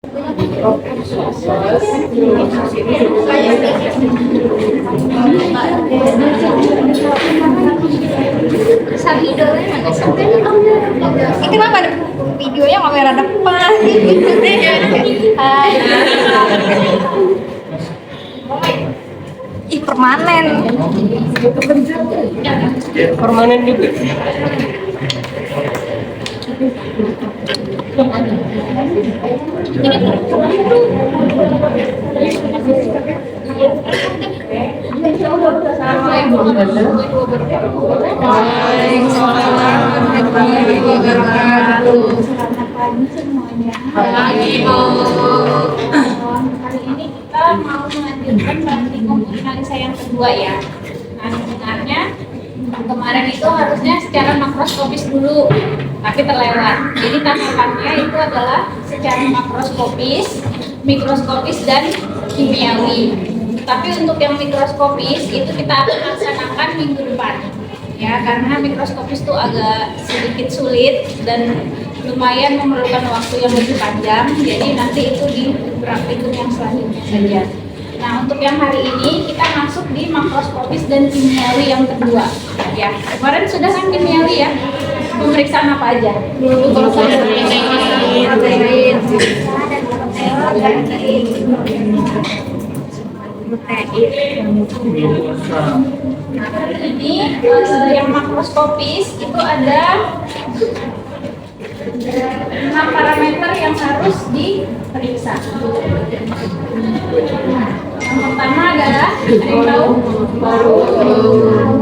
Kenapa ada videonya kamera depan? Hai. Ih, permanen. Permanen juga. Pagi Bu. Hari ini kita mau melanjutkan praktikum analisa yang kedua ya. Nah sebenarnya kemarin itu harusnya secara makroskopis dulu, tapi terlewat. Jadi tahapannya itu adalah secara makroskopis, mikroskopis dan kimiawi. Tapi untuk yang mikroskopis itu kita akan laksanakan minggu depan. Ya, karena mikroskopis itu agak sedikit sulit dan lumayan memerlukan waktu yang lebih panjang. Jadi nanti itu di praktikum yang selanjutnya saja. Nah, untuk yang hari ini kita masuk di makroskopis dan kimiawi yang kedua. Ya, kemarin sudah kan kimiawi ya. Pemeriksaan apa aja? Ini yang makroskopis itu ada 6 parameter yang harus diperiksa. Yang pertama adalah, ada yang tahu?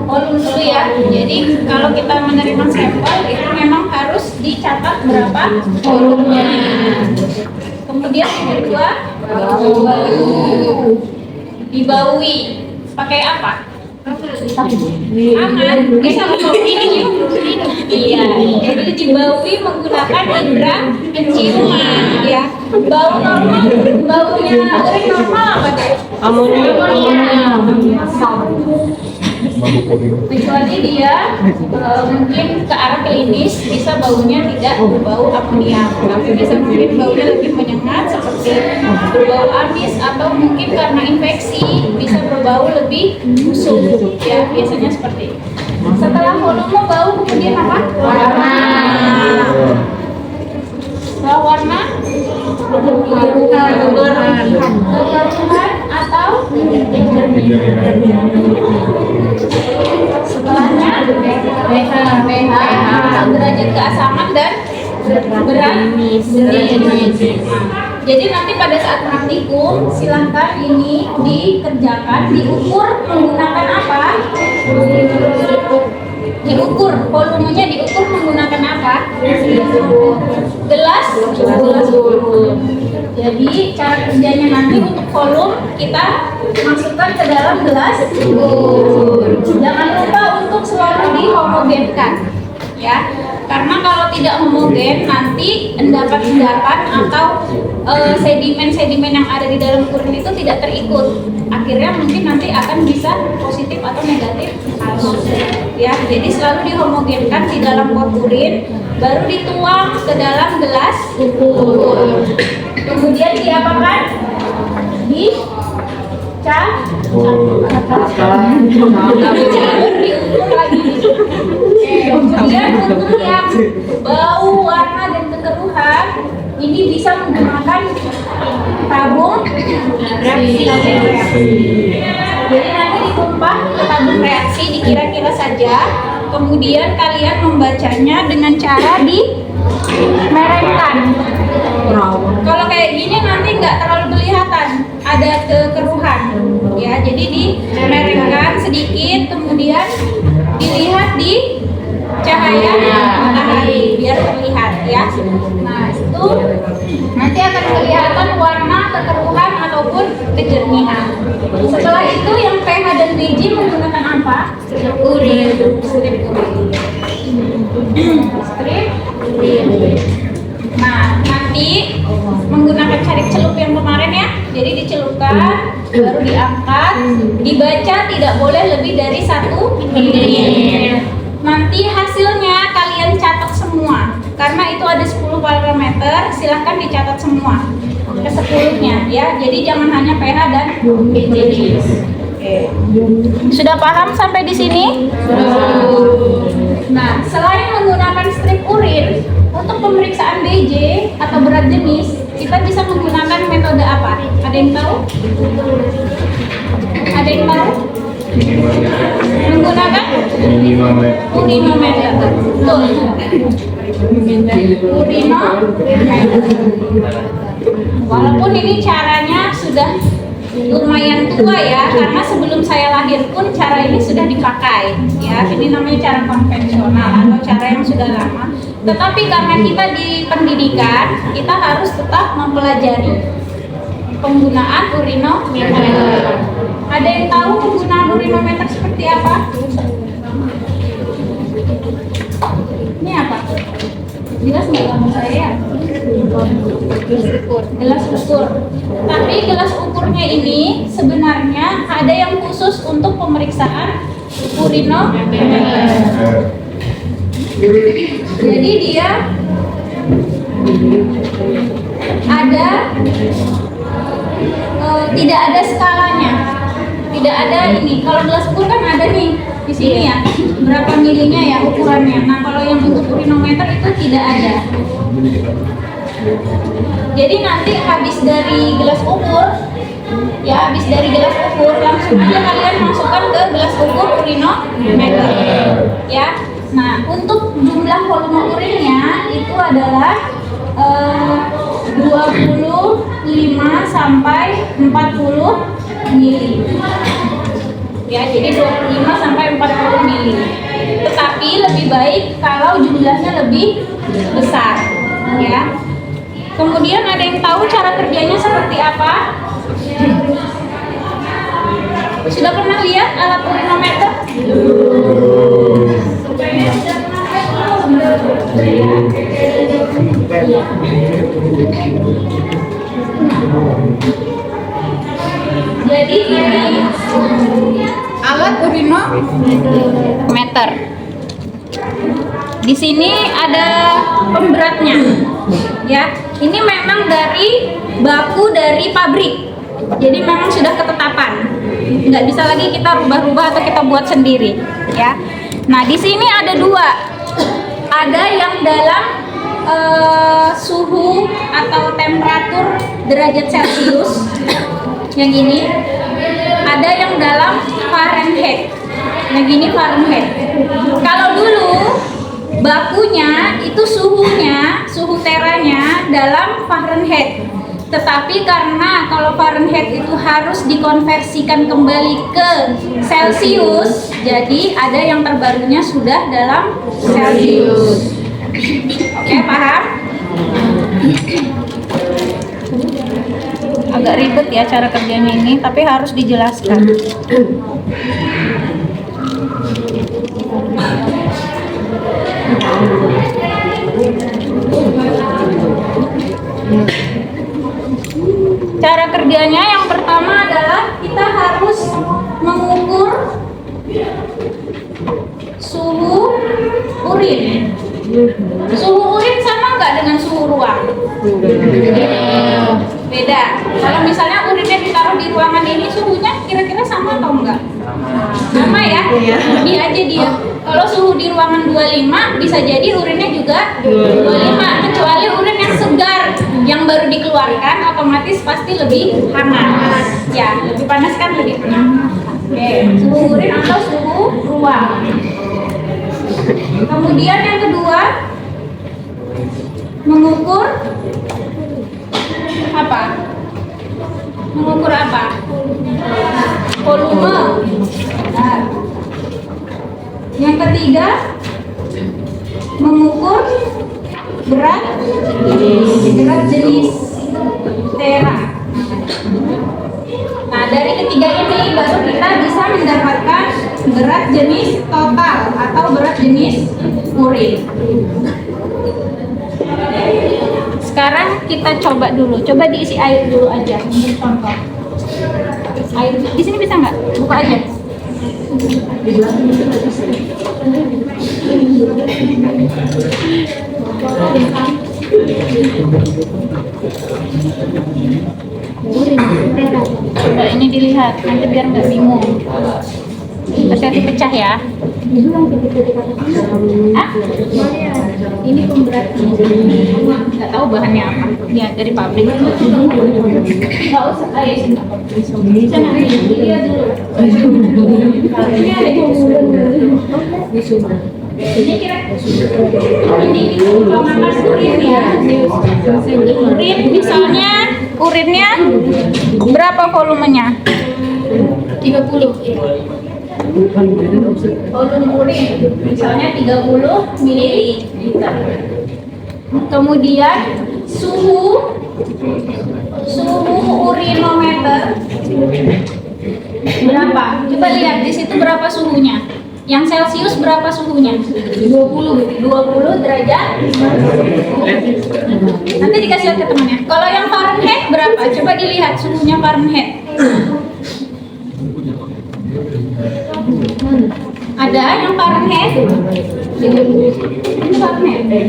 Volume dulu ya. Jadi kalau kita menerima sampel itu memang harus dicatat berapa volumenya. Kemudian yang kedua, dibaui. Pakai apa? Aman, bisa ini. Iya, jadi dibaui menggunakan indera penciuman ya. Bau normal, baunya urin normal apa deh? Amonia. Kecuali dia mungkin ke arah klinis bisa baunya tidak berbau amonia, tapi bisa mungkin baunya lebih menyengat seperti berbau amis atau mungkin karena infeksi bisa berbau lebih busuk ya, biasanya seperti itu. Setelah volume bau kemudian apa? Warna. Setelah warna kegaruhan atau setelahnya pH atau derajat keasaman dan berat. Jadi nanti pada saat praktikum silahkan ini dikerjakan, diukur menggunakan apa? Diukur volumenya, diukur menggunakan apa? Gelas. Jadi cara kerjanya nanti untuk volume kita masukkan ke dalam gelas. Jangan lupa untuk selalu dihomogenkan, ya. Karena kalau tidak homogen nanti endapan-endapan atau sedimen-sedimen yang ada di dalam urin itu tidak terikut. Akhirnya mungkin nanti akan bisa positif atau negatif arus. Ya, jadi selalu dihomogenkan di dalam pot urin, baru dituang ke dalam gelas ukur. Kemudian diapakan? Diukur lagi. Kemudian untuk yang bau, warna dan kekeruhan ini bisa menggunakan tabung reaksi. Jadi nanti ditumpah ke tabung reaksi dikira-kira saja. Kemudian kalian membacanya dengan cara dimerengkan. Kalau kayak gini nanti nggak terlalu kelihatan ada kekeruhan, ya. Jadi dimerengkan sedikit, kemudian dilihat di cahaya matahari biar terlihat, ya. Nah itu nanti akan kelihatan warna, kekeruhan ataupun kejernihan. Setelah itu yang pH dan pH menggunakan apa? Strip urin. Nah, nanti menggunakan carik celup yang kemarin ya. Jadi dicelupkan, baru diangkat, dibaca tidak boleh lebih dari 1 menit. Nanti hasilnya kalian catat semua. Karena itu ada 10 parameter, silahkan dicatat semua ke 10-nya ya. Jadi jangan hanya pH dan BCD. Sudah paham sampai di sini? Nah, selain menggunakan strip urin untuk pemeriksaan BJ atau berat jenis, kita bisa menggunakan metode apa? Ada yang tahu? Ada yang tahu? Menggunakan urinometer. Betul. Urinometer. Walaupun ini caranya sudah lumayan tua ya, karena sebelum saya lahir pun cara ini sudah dipakai ya. Ini namanya cara konvensional atau cara yang sudah lama. Tetapi karena kita di pendidikan, kita harus tetap mempelajari penggunaan urinometer. Ada yang tahu penggunaan urinometer seperti apa? Ini apa? Jelas nggak kamu saya? Gelas ukur. Tapi gelas ukurnya ini sebenarnya ada yang khusus untuk pemeriksaan urinometer. Jadi dia ada tidak ada skalanya, tidak ada ini. Kalau gelas ukur kan ada nih di sini ya, berapa milinya ya ukurannya. Nah kalau yang untuk urinometer itu tidak ada. Jadi nanti habis dari gelas ukur, ya habis dari gelas ukur langsung aja kalian masukkan ke gelas ukur urinometer, ya. Nah untuk jumlah volume urinnya itu adalah 25 sampai 40 mili. Ya, jadi 25 sampai 40 mili. Tetapi lebih baik kalau jumlahnya lebih besar, ya. Kemudian ada yang tahu cara kerjanya seperti apa? Sudah pernah lihat alat urinometer? Jadi ini alat urinometer. Di sini ada pemberatnya, ya. Ini memang dari baku dari pabrik. Jadi memang sudah ketetapan. Nggak bisa lagi kita rubah-rubah atau kita buat sendiri, ya. Nah, di sini ada dua. Ada yang dalam suhu atau temperatur derajat Celcius, yang ini. Ada yang dalam Fahrenheit, yang ini Fahrenheit. Kalau dulu bakunya itu suhunya, suhu teranya dalam Fahrenheit. Tetapi karena kalau Fahrenheit itu harus dikonversikan kembali ke Celcius, jadi ada yang terbarunya sudah dalam Celcius. Oke, paham? Agak ribet ya cara kerjanya ini, tapi harus dijelaskan. Cara kerjanya yang pertama adalah kita harus mengukur suhu urin. Suhu urin sama nggak dengan suhu ruang? Beda. Kalau misalnya urinnya ditaruh di ruangan ini, suhunya kira-kira sama atau enggak? Sama ya? Lebih aja dia. Kalau suhu di ruangan 25, bisa jadi urinnya juga 25. Kecuali urin yang segar, yang baru dikeluarkan, otomatis pasti lebih hangat. Ya, lebih panas kan lebih hangat. Oke, suhu urin atau suhu ruang. Kemudian yang kedua, mengukur apa? Mengukur apa? Volume. Nah. Yang ketiga, mengukur berat jenis tera. Nah, dari ketiga ini baru kita bisa mendapatkan berat jenis total atau berat jenis urin. Sekarang kita coba dulu. Coba diisi air dulu aja untuk contoh. Air di sini bisa nggak? Buka aja. Coba ini dilihat, nanti biar nggak bingung. Hati-hati pecah ya. Ah? Ini pemberatnya. Nggak tahu bahannya apa. Ya dari pabrik. Nggak usah. Ayo sini. Sana dilihat dulu. Ini ada ini kira ini pengamanan urin ya. Urin misalnya urinnya berapa volumenya? 30. Volume urin misalnya 30 ml. Kemudian suhu urinometer berapa? Coba lihat di situ berapa suhunya. Yang Celcius berapa suhunya? 20 derajat. Nanti dikasih lihat ke temannya. Kalau yang Fahrenheit berapa? Coba dilihat suhunya Fahrenheit. Ada yang Fahrenheit? Ini Fahrenheit.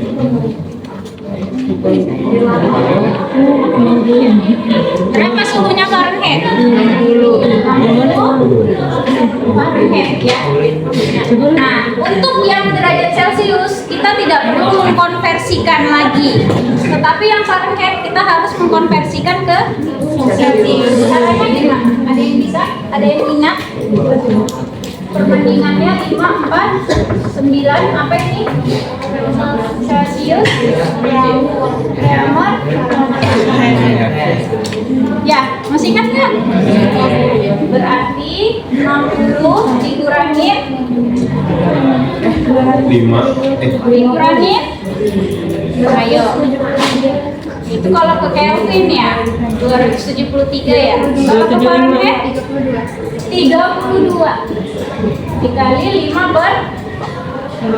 Berapa suhunya Fahrenheit? 60 Fahrenheit ya. Nah, untuk yang derajat Celcius kita tidak perlu mengkonversikan lagi. Tetapi yang Fahrenheit kita harus mengkonversikan ke Celcius. Caranya gimana? Ada yang bisa? Ada yang ingat? Perbandingannya 5, 4, 9, apa ini? Celcius, Reamer. Ya, masih ingat nggak? Berarti 60 dikurangin 5 dikurangin. Ayo. Itu kalau ke Kelvin ya 273 ya. Kalau ke Fahrenheit 32 dikali 5 per 9.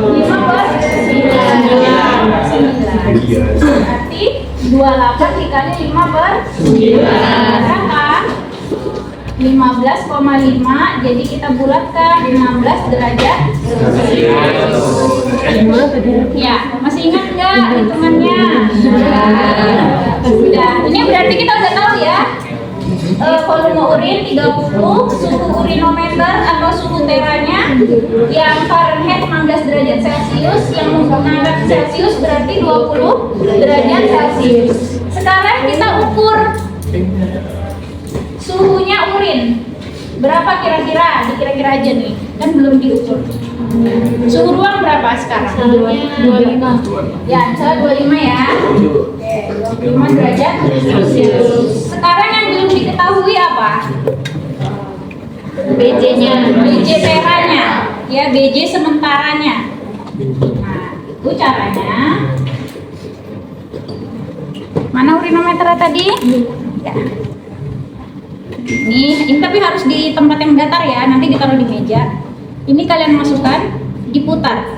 Berarti 28 dikali 5 per 9 berapa? 15,5. Jadi kita bulatkan 16 derajat. Ya, masih ingat nggak hitungannya? Sudah. Ini berarti kita udah tahu ya. Volume urin 30, suhu urinometer atau suhu teranya yang Fahrenheit 16 derajat Celcius, yang menggunakan Celcius berarti 20 derajat Celcius. Sekarang kita ukur suhunya urin. Berapa kira-kira? Dikira-kira aja nih, kan belum diukur. Suhu ruang berapa sekarang? 25. Ya, misalnya 25 ya. Oke, 25 derajat Celcius. Sekarang yang belum diketahui apa? BJ-nya, BJ teranya, ya BJ sementaranya. Nah, itu caranya. Mana urinometer tadi? Ya. Ini tapi harus di tempat yang datar ya, nanti ditaruh di meja. Ini kalian masukkan, diputar.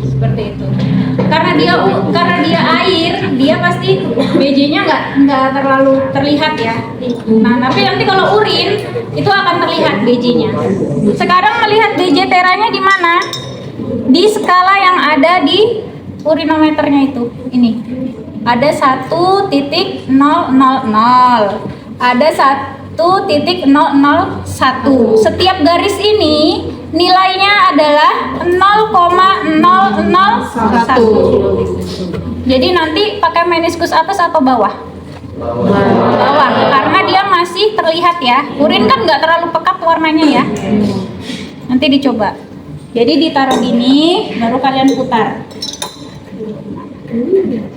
Seperti itu. Karena dia air, dia pasti BJ-nya nggak terlalu terlihat ya. Nah, tapi nanti kalau urin itu akan terlihat BJ-nya. Sekarang melihat BJ teranya di mana? Di skala yang ada di urinometernya itu. Ini. Ada 1.000, ada 1.001. Setiap garis ini nilainya adalah 0,001. Jadi nanti pakai meniskus atas atau bawah? Bawah, karena dia masih terlihat ya. Urin kan nggak terlalu pekat warnanya ya. Nanti dicoba. Jadi ditaruh gini, baru kalian putar.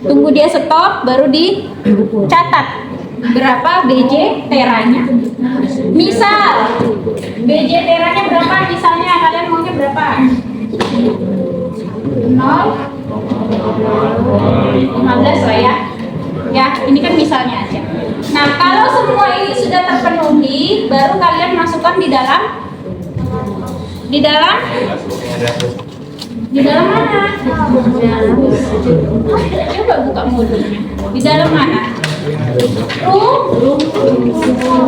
Tunggu dia stop, baru dicatat berapa BJ teranya. Misal BJ teranya berapa, misalnya kalian maunya berapa? 0,15 lah ya. Ya, ini kan misalnya aja. Nah, kalau semua ini sudah terpenuhi, baru kalian masukkan di dalam mana? Coba buka modulnya. Di dalam mana?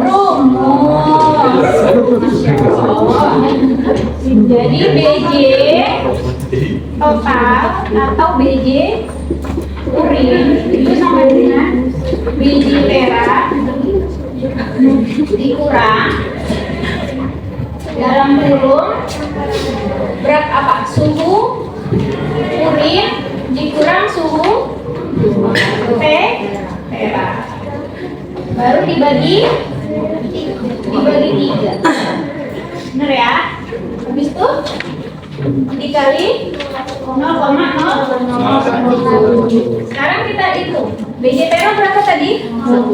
Rumus. Masya Allah. Jadi BJ total atau BJ urin itu sama dengan BJ tera dikurang dalam kurung berat apa? Suhu urin dikurang suhu tera, baru dibagi 3. Bener ya? Habis itu dikali 0,0. Sekarang kita hitung BJ tera berapa tadi? 1,0.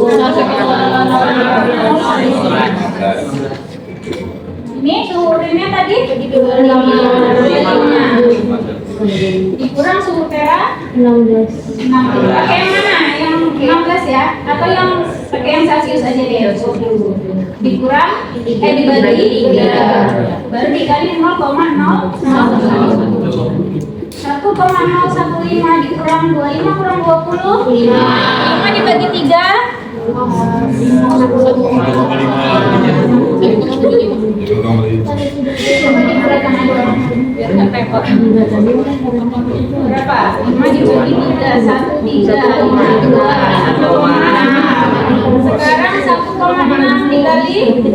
Ini suhu urinnya tadi 25. Dikurang suhu tera 16. Pakai yang mana? Yang 16 ya? Atau yang pakai yang Celsius aja deh? Dikurang dibagi 3. Baru dikali 0,0. 1,015 dikurang 25 kurang 20. 5 dibagi 3. Berapa? 5 dibagi 3, 1, 3, 5, 2, 1,6. Sekarang 1,6 dikali 1,6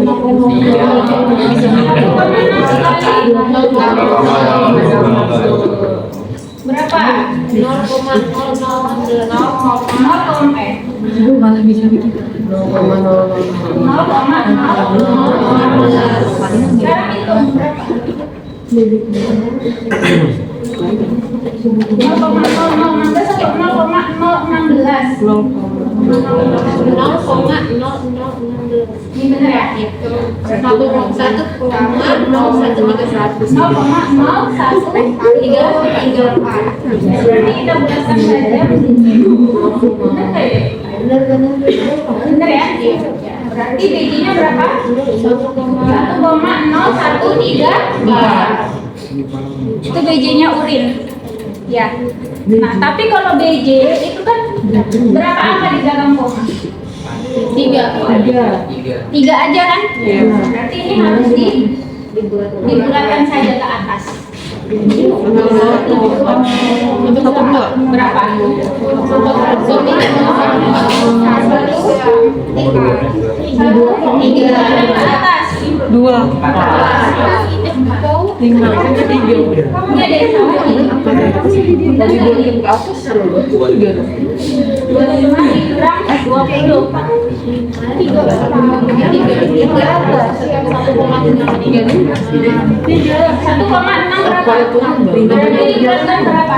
berapa? 0,000 malah bisa begitu. 0,000. Sekarang hitung berapa? 0,0016 atau 0,016? 0,0016. Ini benar ya? 0,0134. Berarti kita bulatkan saja. Benar ya? Berarti BJ-nya berapa? 1,0134. Itu BJ-nya urin. Ya. Nah, tapi kalau BJ itu kan berapa angka di belakang koma? 3 aja kan? Berarti ini harus dibulatkan saja ke atas. Berapa? 3 ke atas. 2 5 Ini ada yang salah nih. 25 dikurang 20. 1,6 berapa? Berarti dibulatkan berapa?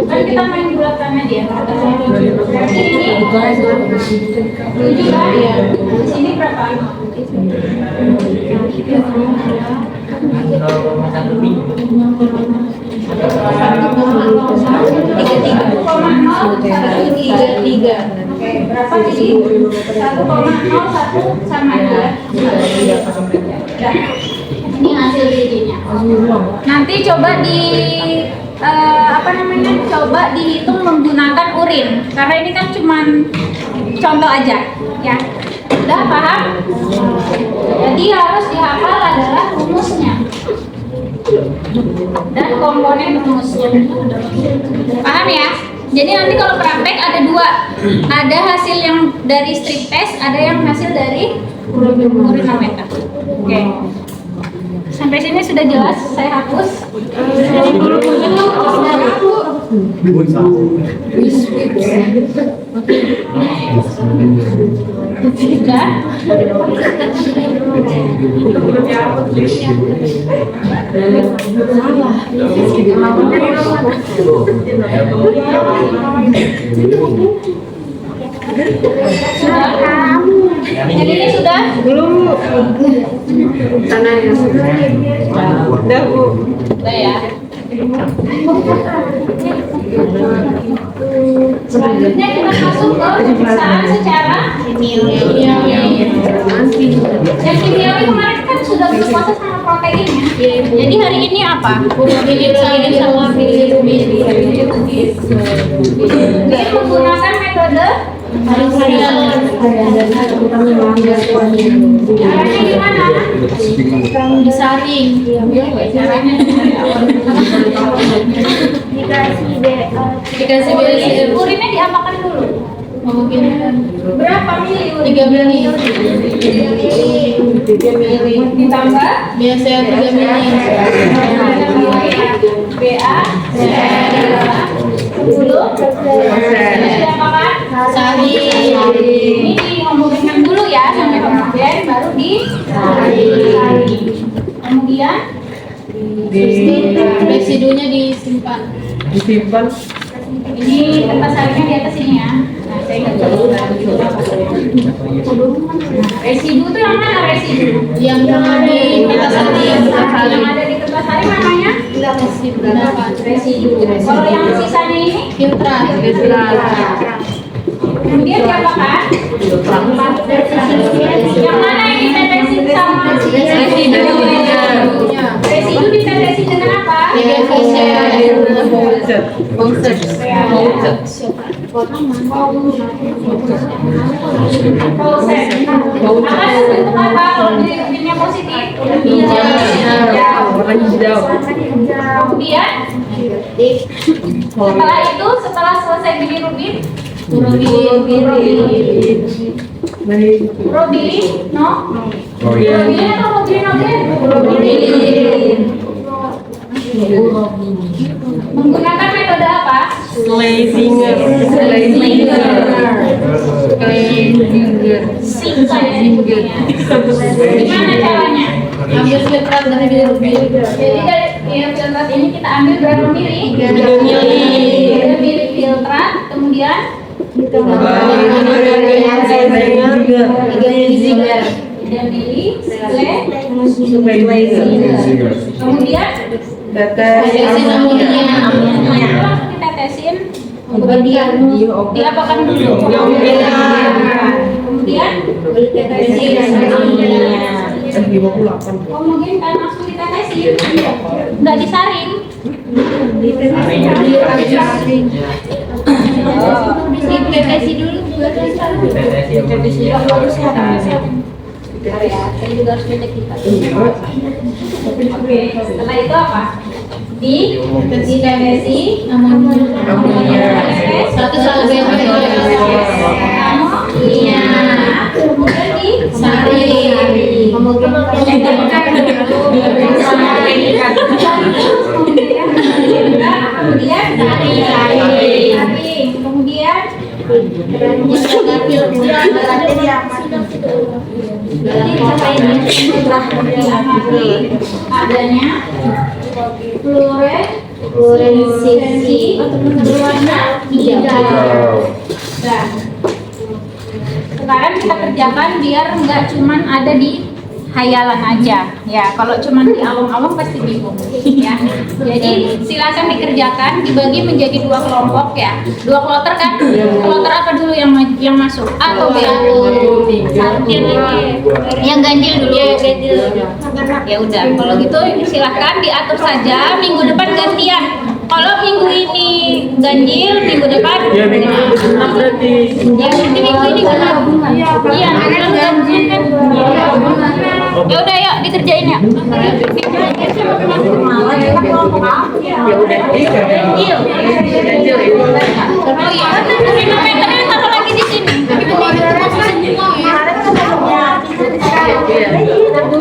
Kan kita main bulatkan aja ya. Berarti ini 7 kan? Di sini berapa? 1,033. Oke, berapa jadi 1,01 sama ya? Ya. Ini hasil BJ-nya. Nanti coba coba dihitung menggunakan urin, karena ini kan cuman contoh aja, ya. Udah paham? Jadi harus dihafal adalah rumusnya dan komponen rumusnya. Paham ya? Jadi nanti kalau praktek ada 2, ada hasil yang dari strip test, ada yang hasil dari urinometer. Oke. Sampai sini sudah jelas, saya hapus. Sudah. Sudah. Yang ini sudah? belum sana ya udah Bu. Udah ya. Selanjutnya kita masuk ke pemeriksaan secara kimiawi. Yang kimiawi kemarin kan sudah berpuasa sama proteinnya. Jadi hari ini apa? Ini sama dia menggunakan metode Caranya gimana? Disaring. Caranya Dikasih BSI. urinnya diapakan dulu? Mungkin Berapa mili? 3 mili. Ditambah Biasanya 3 mili. BA 10 diapakan? Sari. Ini dihomogenikan dulu ya sampai homogen baru kemudian Residunya disimpan. ini tempat saringnya di atas ini ya. Nah, saya nggak tahu. Residu itu yang mana residu? Yang di kita sari. Yang ada di tempat saring namanya residu. Kalau yang sisanya ini Filtrat. kemudian diapakan? Yang mana yang ditetesin sama residu ditetesin dengan apa? Proses. Akan bentuk apa kalau urinnya positif? Hijau. Kemudian setelah itu, setelah selesai bilirubin, Probili, no? Probili atau probili? Menggunakan metode apa? Sing saya sebutnya. Gimana caranya? Ambil filtrat dari bilirubin. Jadi dari filtrat ini kita ambil berapa mili? 3 mili filtrat, kemudian 3 mili kemudian Tetesin amonia. langsung ditetesin diapakan dulu kemudian homogen kan langsung ditetesin nggak disaring Ditetesin dulu. saya juga harus ngecek kita. Oke, setelah itu apa? Ditetesin Amonia. Satu amonia kemudian Sari. kemudian adanya fluorescensi berwarna hijau. Nah, sekarang kita kerjakan biar nggak cuman ada di hayalan aja ya. Kalau cuman di awam-awam pasti bingung ya. Jadi silakan dikerjakan, dibagi menjadi 2 kelompok ya. 2 kloter kan? Kloter apa dulu yang masuk? A atau B? Yang ganjil dulu. Ya udah, kalau gitu silahkan diatur saja. Minggu depan gantian. Kalau minggu ini ganjil, minggu depan ya berarti minggu ini kan iya kan ganjil kan. Ya udah yuk dikerjain ya. Ya udah, ganjil. Oh iya, termometernya taruh lagi di sini.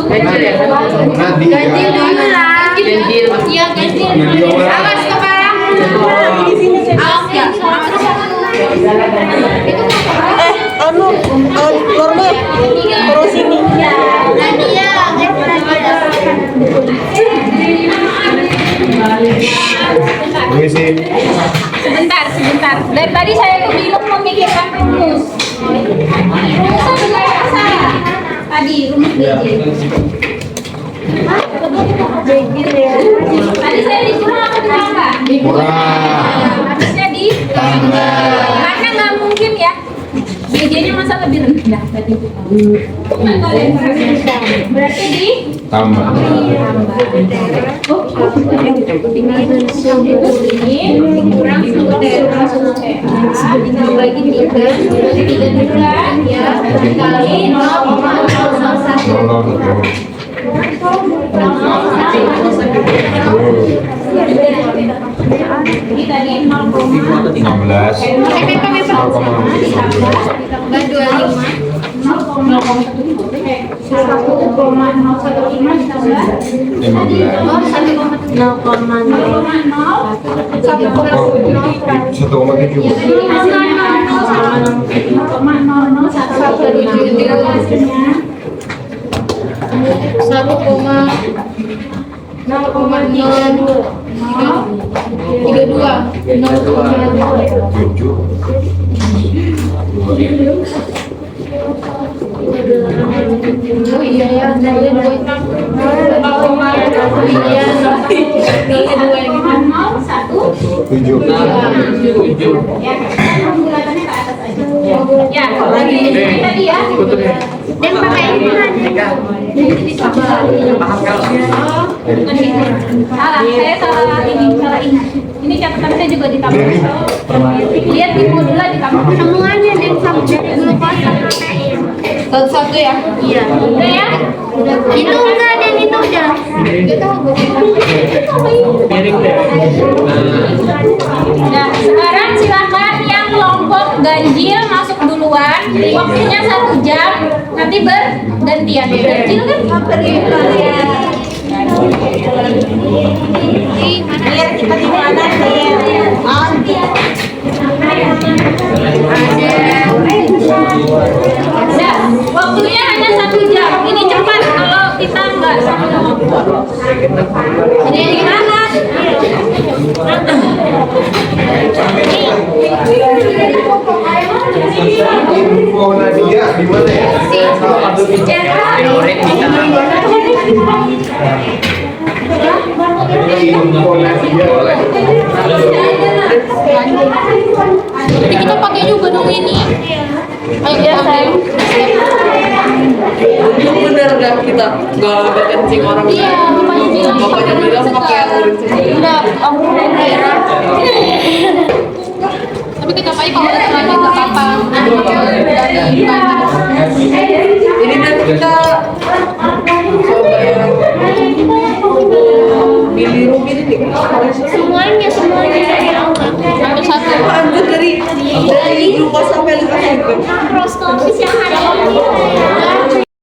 Ganjil ya? Ganjil dulu lah. Ganjil. Iya ganjil. Awas kepala. Awas ya. Normal. Terus ini. Nadia. Permisi. Sebentar. Dari tadi saya kebilung memikirkan rumus. Rumusnya benar apa salah? Tadi rumus BJ. Tadi saya dikurang apa ditambah? Kurang. Harusnya ditambah. Karena nggak mungkin ya. BJ-nya masa lebih rendah tadi? Berarti di Tambah. kurang 10 tinggal bagi 3 bulan ya kali 0,001 ini tadi 16. Oh iya ya, dari 7. ya lagi ini tadi ya dan pakai ini salah saya salah ini catatan saya juga ditambah lihat di modulnya ditambah semuanya dan subjek glukosa protein. Satu-satu ya? Iya. udah ya Itu enggak dan itu udah. nah sekarang silakan yang kelompok ganjil masuk duluan waktunya 1 jam nanti bergantian ganjil kan Lihat kita di mana nih? Nah, waktunya hanya 1 jam. Ini cepat kalau kita nggak satu kelompok. Jadi di mana? Info Nadia di mana ya? Info Nadia. Nanti kita pakai juga dong ini. Ayo biasa. Itu bener dah kita nggak kencing orang. Iya, bapaknya bilang. Bapaknya bilang pakai yang urin sendiri. Enggak, aku daerah. Tapi kita pakai kalau ada lagi nggak apa-apa. Ini dan kita coba yang Billy Rubin ini. Semuanya dari awal. Satu-satu. Lanjut dari glukosa sampai lima. Mikroskopis yang hari ini.